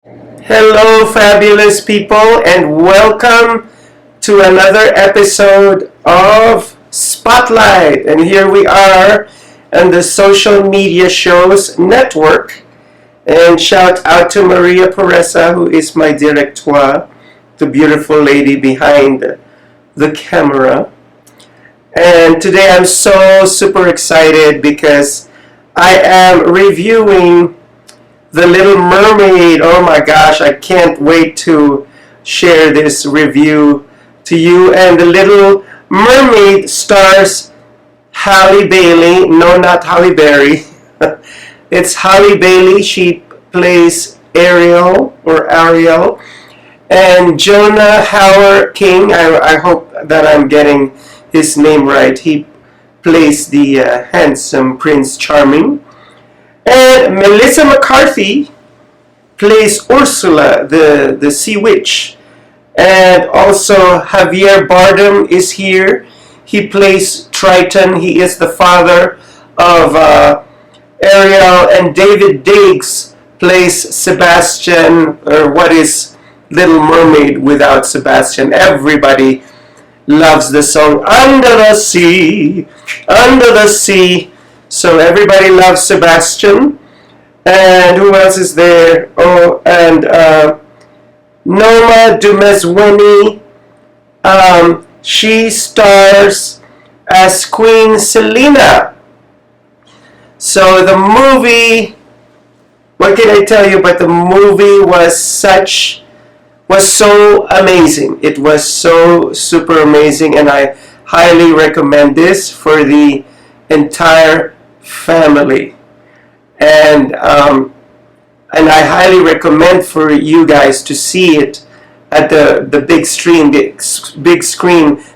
Hello, fabulous people, and welcome to another episode of Spotlight. And here we are on the Social Media Shows Network. And shout out to Maria Pereza, who is my director, the beautiful lady behind the camera. And today I'm so super excited because I am reviewing The Little Mermaid. Oh my gosh, I can't wait to share this review to you. And The Little Mermaid stars Halle Bailey. No, not Halle Berry. It's Halle Bailey. She plays Ariel or Ariel. And Jonah Hauer King, I hope that I'm getting his name right. He plays the handsome Prince Charming. And Melissa McCarthy plays Ursula, the sea witch. And also Javier Bardem is here. He plays Triton. He is the father of Ariel. And David Diggs plays Sebastian, or what is Little Mermaid without Sebastian? Everybody loves the song Under the Sea, Under the Sea. So everybody loves Sebastian. And who else is there? Oh, and Noma Dumezweni. She stars as Queen Selena. So the movie, what can I tell you? But the movie was so amazing. It was so super amazing, and I highly recommend this for the entire family. And I highly recommend for you guys to see it at the big screen.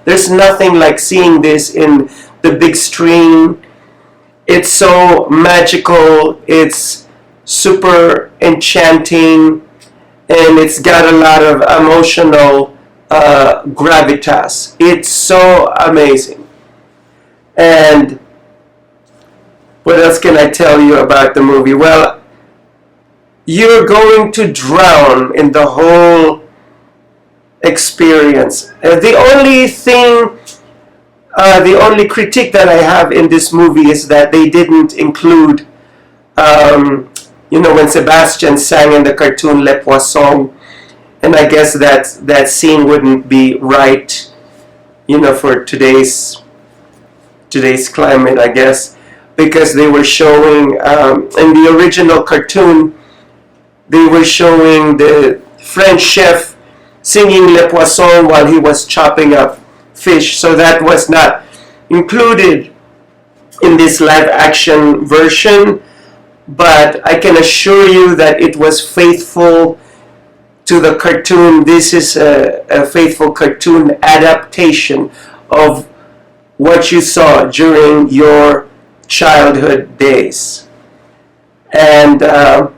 There's nothing like seeing this in the big screen. It's so magical. It's super enchanting, and it's got a lot of emotional gravitas. It's so amazing. And what else can I tell you about the movie? Well, you're going to drown in the whole experience. The only critique that I have in this movie is that they didn't include, when Sebastian sang in the cartoon Le Poisson, and I guess that scene wouldn't be right, for today's climate, I guess. Because they were showing, in the original cartoon, they were showing the French chef singing Le Poisson while he was chopping up fish. So that was not included in this live action version. But I can assure you that it was faithful to the cartoon. This is a faithful cartoon adaptation of what you saw during your childhood days. And I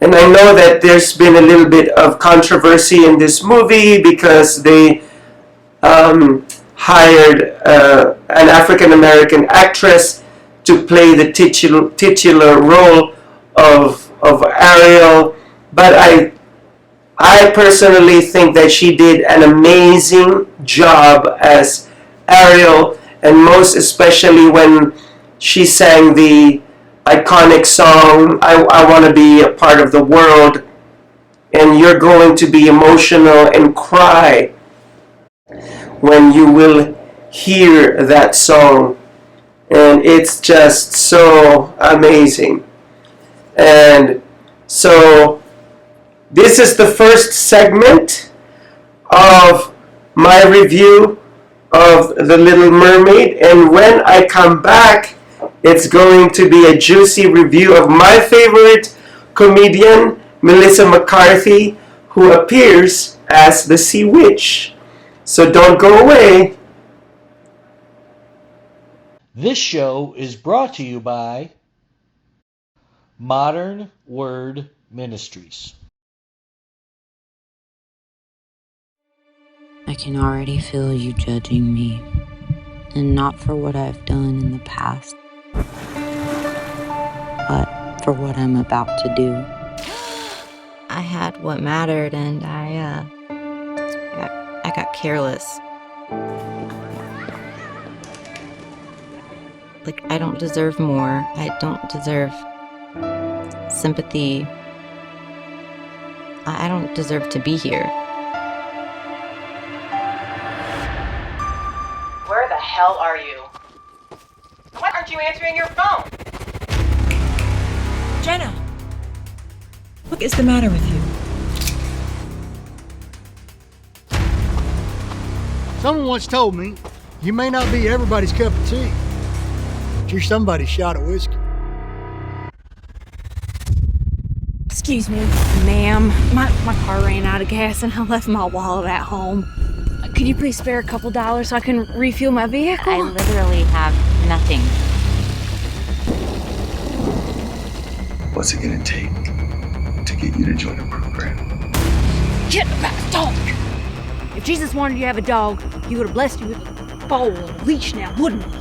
know that there's been a little bit of controversy in this movie because they hired an African American actress to play the titular role of Ariel, but I personally think that she did an amazing job as Ariel. And most especially when she sang the iconic song, I Want to Be a Part of the World. And you're going to be emotional and cry when you will hear that song. And it's just so amazing. And so this is the first segment of my review of The Little Mermaid, and when I come back, it's going to be a juicy review of my favorite comedian, Melissa McCarthy, who appears as the Sea Witch. So don't go away. This show is brought to you by Modern Word Ministries. I can already feel you judging me, and not for what I've done in the past, but for what I'm about to do. I had what mattered, and I got careless. Like, I don't deserve more. I don't deserve sympathy. I don't deserve to be here. Where the hell are you? Why aren't you answering your phone? Jenna! What is the matter with you? Someone once told me, you may not be everybody's cup of tea, but you're somebody's shot of whiskey. Excuse me, ma'am. My car ran out of gas and I left my wallet at home. Could you please spare a couple dollars so I can refuel my vehicle? I literally have nothing. What's it gonna take to get you to join a program? Get about a dog! If Jesus wanted you to have a dog, he would have blessed you with a bowl and a leash now, wouldn't he?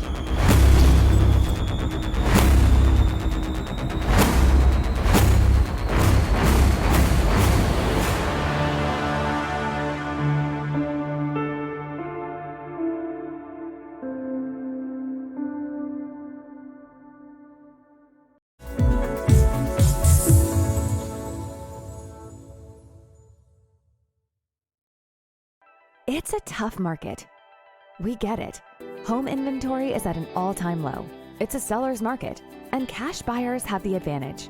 It's a tough market. We get it. Home inventory is at an all-time low. It's a seller's market, and cash buyers have the advantage.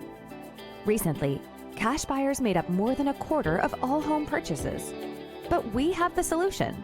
Recently, cash buyers made up more than a quarter of all home purchases. But we have the solution.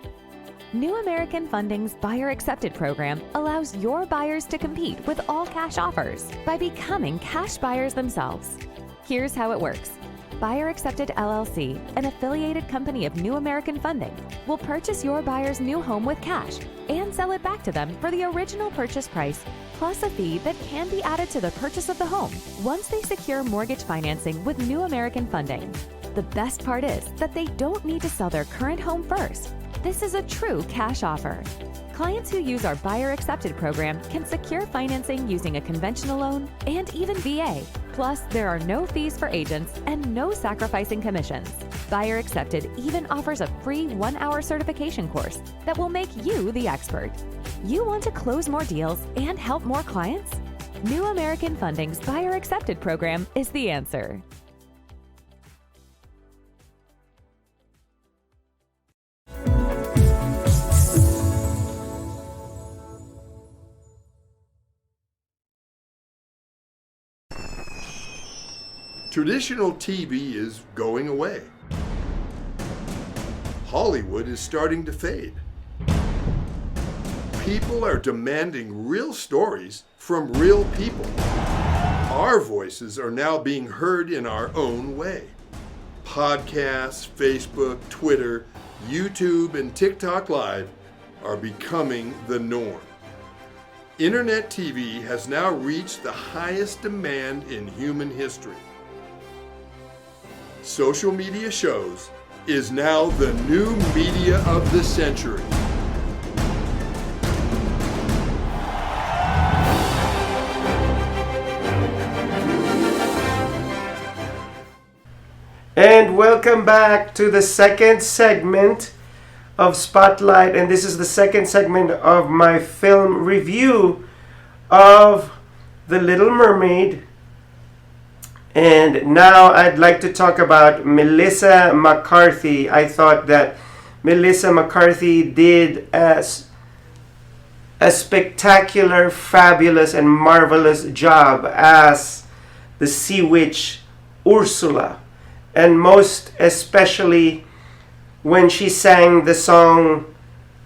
New American Funding's Buyer Accepted program allows your buyers to compete with all cash offers by becoming cash buyers themselves. Here's how it works. Buyer Accepted LLC, an affiliated company of New American Funding, will purchase your buyer's new home with cash and sell it back to them for the original purchase price, plus a fee that can be added to the purchase of the home once they secure mortgage financing with New American Funding. The best part is that they don't need to sell their current home first. This is a true cash offer. Clients who use our Buyer Accepted program can secure financing using a conventional loan and even VA. Plus, there are no fees for agents and no sacrificing commissions. Buyer Accepted even offers a free 1-hour certification course that will make you the expert. You want to close more deals and help more clients? New American Funding's Buyer Accepted program is the answer. Traditional TV is going away. Hollywood is starting to fade. People are demanding real stories from real people. Our voices are now being heard in our own way. Podcasts, Facebook, Twitter, YouTube, and TikTok Live are becoming the norm. Internet TV has now reached the highest demand in human history. Social media shows is now the new media of the century. And welcome back to the second segment of Spotlight, and this is the second segment of my film review of The Little Mermaid. And now I'd like to talk about Melissa McCarthy. I thought that Melissa McCarthy did a spectacular, fabulous, and marvelous job as the sea witch Ursula. And most especially when she sang the song,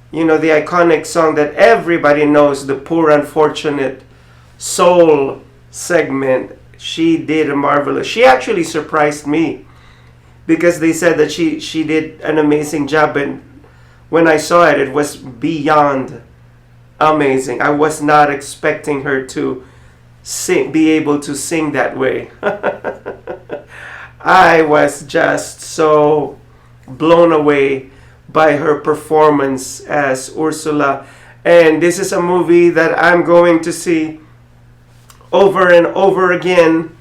you know, the iconic song that everybody knows, the Poor Unfortunate Soul segment. She did a marvelous. She actually surprised me because they said that she did an amazing job, and when I saw it, it was beyond amazing. I was not expecting her to be able to sing that way. I was just so blown away by her performance as Ursula, and this is a movie that I'm going to see over and over again.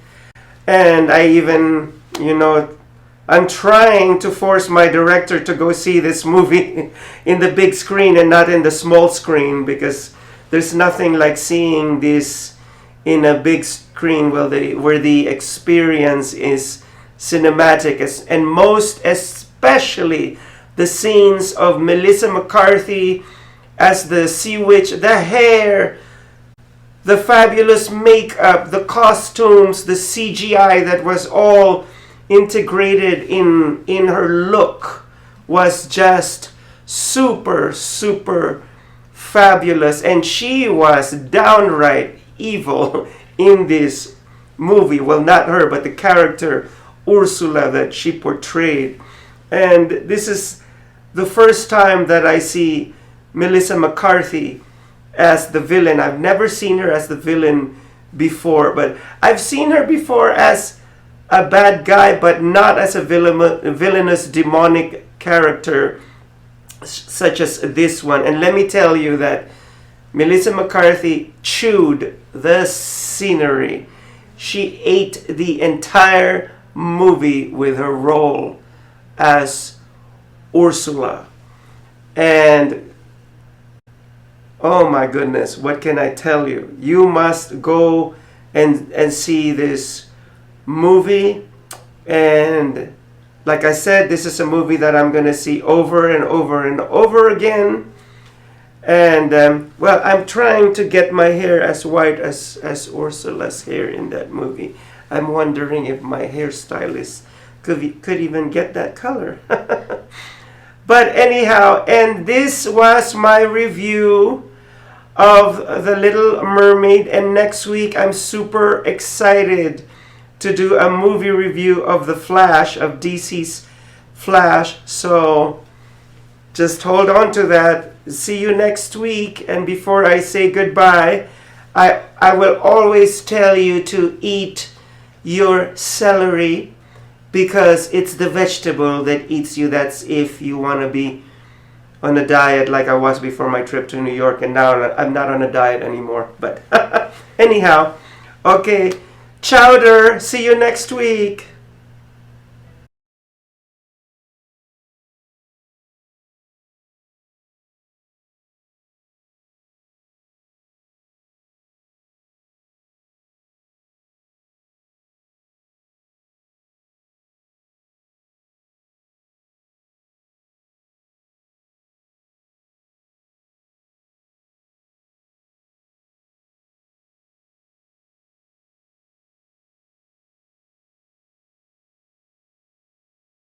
And I even, I'm trying to force my director to go see this movie in the big screen and not in the small screen, because there's nothing like seeing this in a big screen where the experience is cinematic, and most especially the scenes of Melissa McCarthy as the Sea Witch, the hair, the fabulous makeup, the costumes, the CGI that was all integrated in her look was just super, super fabulous. And she was downright evil in this movie. Well, not her, but the character Ursula that she portrayed. And this is the first time that I see Melissa McCarthy as the villain. I've never seen her as the villain before, but I've seen her before as a bad guy, but not as a villainous demonic character such as this one. And let me tell you that Melissa McCarthy chewed the scenery. She ate the entire movie with her role as Ursula. And oh my goodness, what can I tell you? You must go and see this movie. And like I said, this is a movie that I'm going to see over and over and over again. And well, I'm trying to get my hair as white as Ursula's hair in that movie. I'm wondering if my hairstylist could even get that color. But anyhow, and this was my review of The Little Mermaid. And next week, I'm super excited to do a movie review of The Flash, of DC's Flash. So just hold on to that. See you next week. And before I say goodbye, I will always tell you to eat your celery, because it's the vegetable that eats you. That's if you want to be on a diet like I was before my trip to New York, and now I'm not on a diet anymore. But anyhow, okay, chowder. See you next week.